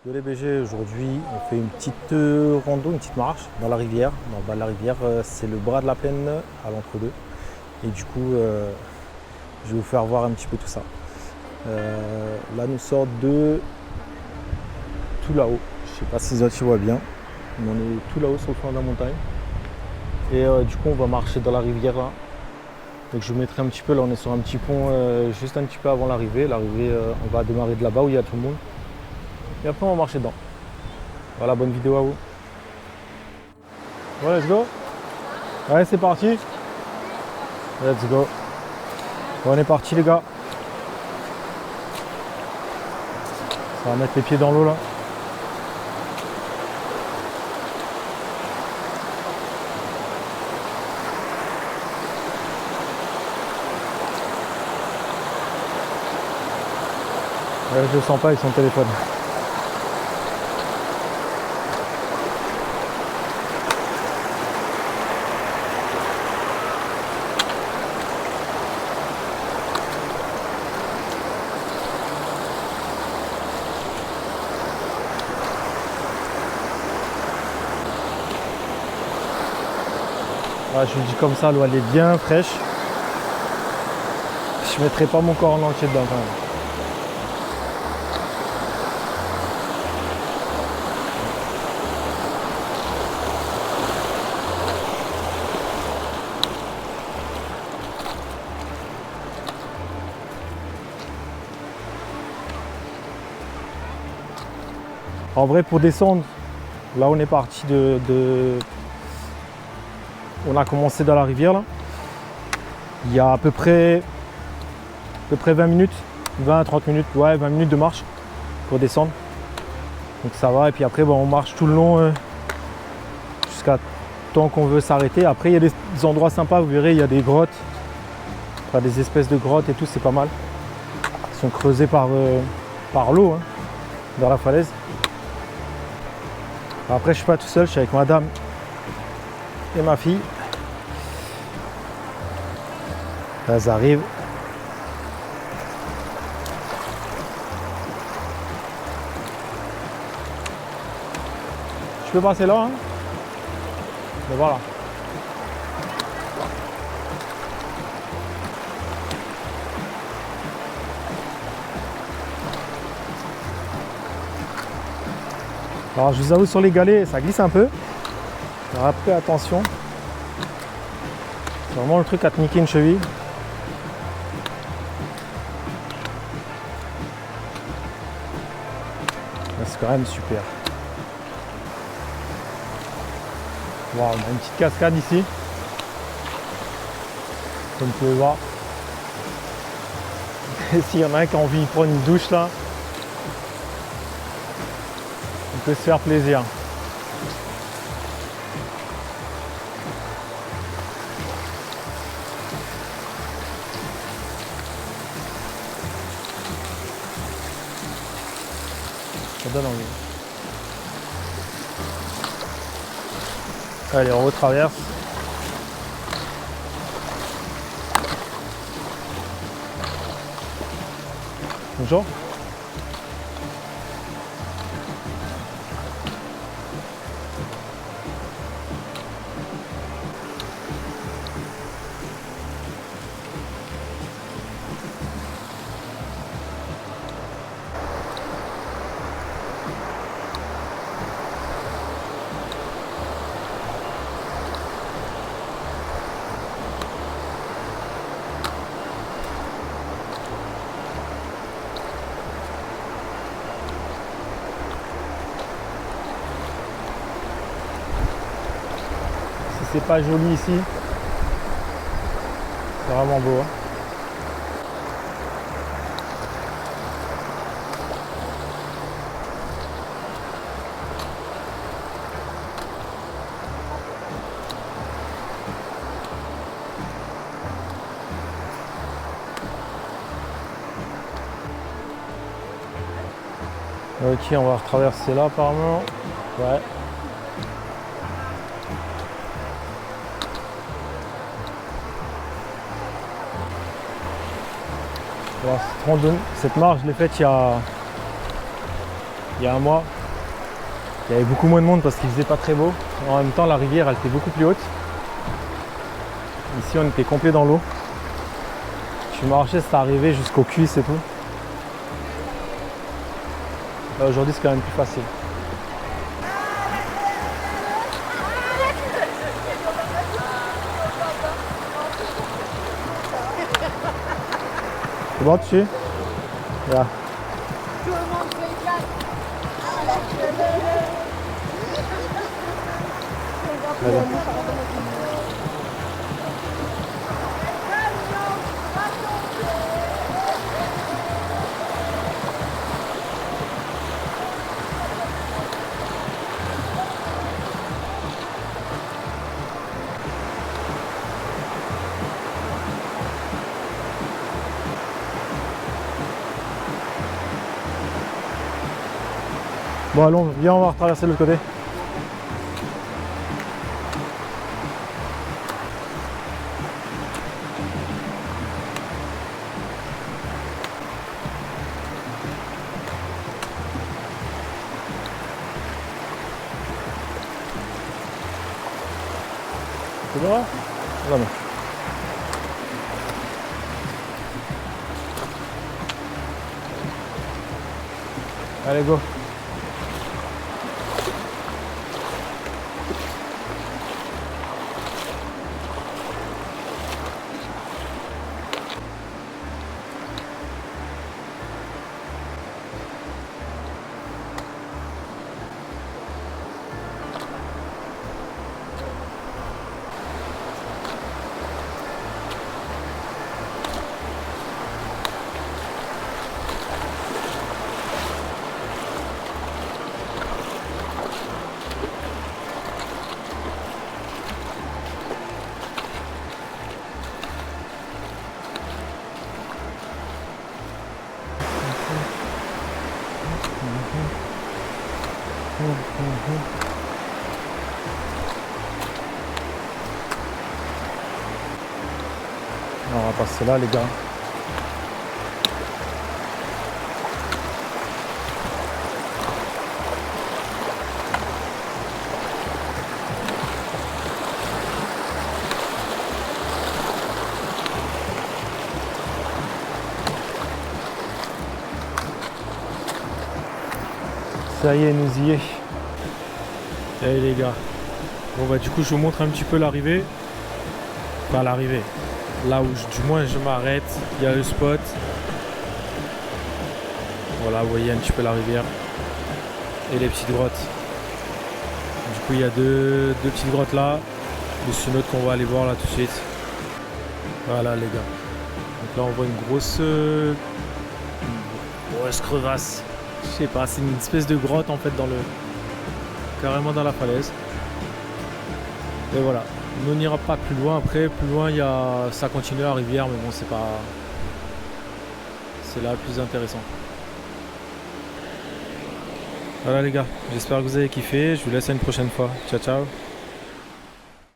Yo les BG, aujourd'hui on fait une petite rando, une petite marche dans la rivière. Dans le bas de la rivière, c'est le bras de la plaine à l'entre-deux. Et du coup, je vais vous faire voir un petit peu tout ça. Là nous sort de tout là-haut. Je sais pas si tu vois bien, mais on est tout là-haut sur le flanc de la montagne. Et du coup on va marcher dans la rivière là. Donc je vous mettrai un petit peu, là on est sur un petit pont juste un petit peu avant l'arrivée. L'arrivée, on va démarrer de là-bas où il y a tout le monde. Et après on va marcher dedans. Voilà, bonne vidéo à vous. Ouais, let's go. Ouais, c'est parti. Let's go. Bon, on est parti les gars. Ça va mettre les pieds dans l'eau là. Ouais, je le sens pas avec son téléphone. Ouais, je vous dis comme ça, l'eau elle est bien fraîche. Je mettrai pas mon corps en entier dedans quand même. En vrai, pour descendre, là on est parti on a commencé dans la rivière là. Il y a à peu près 20 minutes, 20-30 minutes, ouais 20 minutes de marche pour descendre. Donc ça va, et puis après bon, on marche tout le long jusqu'à temps qu'on veut s'arrêter. Après il y a des endroits sympas, vous verrez, il y a des grottes, enfin, des espèces de grottes et tout, c'est pas mal. Ils sont creusés par l'eau, hein, dans la falaise. Après je suis pas tout seul, je suis avec madame et ma fille. Elles arrivent. Je peux passer là, hein. Mais voilà. Alors je vous avoue, sur les galets ça glisse un peu. Alors après attention. C'est vraiment le truc à te niquer une cheville. C'est quand même super. Wow, on a une petite cascade ici. Comme vous pouvez voir. Et s'il y en a un qui a envie de prendre une douche là, on peut se faire plaisir. Ça donne envie. Allez, on retraverse. Bonjour. C'est pas joli ici, c'est vraiment beau, hein. Ok, on va retraverser là apparemment. Ouais. Alors, cette marche, je l'ai faite il y a il y a un mois, il y avait beaucoup moins de monde parce qu'il faisait pas très beau. En même temps, la rivière, elle était beaucoup plus haute. Ici, on était complet dans l'eau. Je marchais, ça arrivait jusqu'aux cuisses et tout. Là, aujourd'hui, c'est quand même plus facile. C'est bon, tu sais? Là. Tout le monde fait gaffe. Bon, allons, viens, on va retraverser de l'autre côté. C'est bon là? Non, non. Allez, go. On va passer là, les gars. Ça y est, nous y est. Allez les gars. Bon bah du coup je vous montre un petit peu l'arrivée. Enfin l'arrivée. Là où du moins je m'arrête, il y a le spot. Voilà, vous voyez un petit peu la rivière. Et les petites grottes. Du coup il y a deux petites grottes là. Plus une autre qu'on va aller voir là tout de suite. Voilà les gars. Donc là on voit une grosse crevasse. Je sais pas, c'est une espèce de grotte en fait carrément dans la falaise. Et voilà, on n'ira pas plus loin. Après, plus loin, ça continue la rivière, mais bon, c'est là le plus intéressant. Voilà les gars, j'espère que vous avez kiffé. Je vous laisse à une prochaine fois. Ciao, ciao.